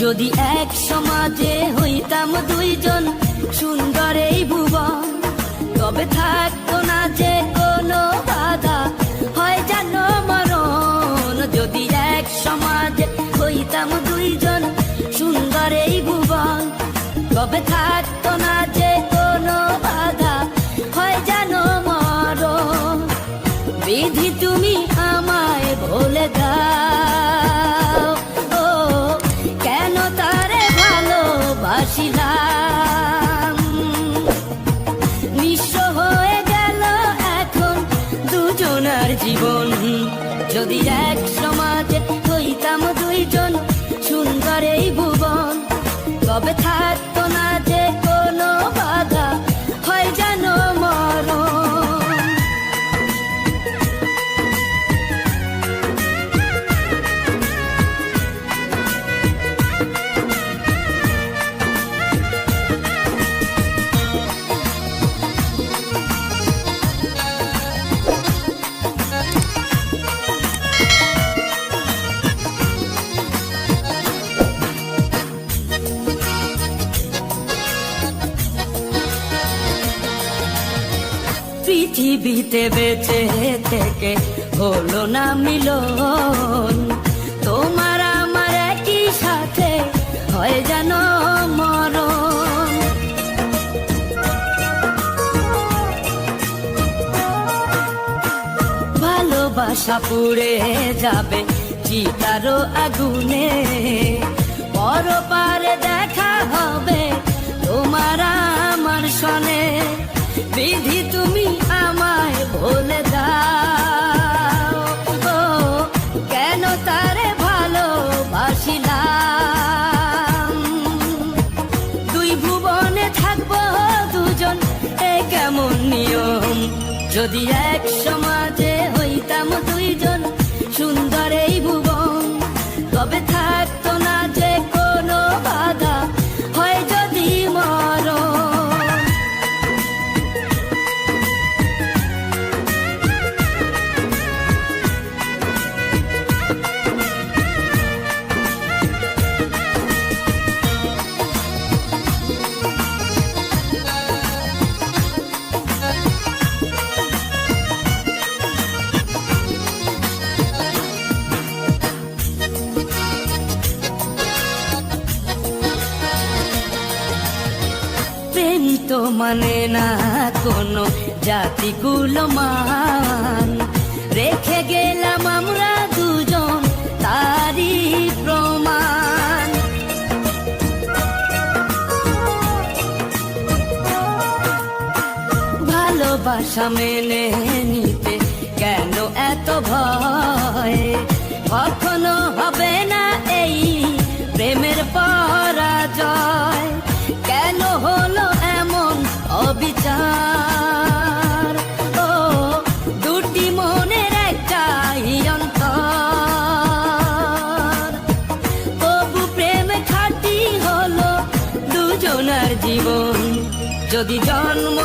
যদি এক সমাজে হইতাম দুইজন সুন্দর এই ভুবন, তবে থাকতো না যে কোনো বাধা, হয় যেন মরণ। যদি এক সমাজে হইতাম দুইজন সুন্দর এই ভুবন, তবে থাকতো না যে কোনো বাধা, হয় যেন মরণ। বিধি তুমি আমায় বলে দাও, ও কেন তারে ভালোবাসিলাম। নিঃস্ব হয়ে গেল এখন দুজনার জীবন। যদি এক সমাজে হইতাম দুইজন সুন্দর এই ভুবন, তবে থাকতো না যে কোনো বাধা, হয় যেন মরণ। পৃথিবীতে বেঁচে থেকে হলো না মিলন, তোমার আমার একই সাথে হয় যেন মরণ। ভালোবাসা পুড়ে যাবে চিতারও আগুনে, পরপারে দেখা হবে তোমার আমার সনে। বিধি তুমি আমায় বলে দাও, ও কেন তারে ভালোবাসিলাম। দুই ভুবনে থাকবো দুজন, এ কেমন নিয়ম। যদি এক সমাজে হইতাম দুইজন সুন্দর এই ভুবন, তবে থাকতো না যে কোনো বাধা, হয় যদি মরণ। প্রেম তো মানে না কোনো জাতিগুলো মান, রেখে গেলাম আমরা দুজন তারই প্রমাণ। ভালোবাসা মেনে নিতে কেন এত ভয়, কখনো হবে না এই প্রেমের পরাজয়। কেন হলো এমন অবিচার, ও দুটি মনের একটাই অন্তর। তবু প্রেম খাঁটি হলো দুজনার জীবন। যদি জন্ম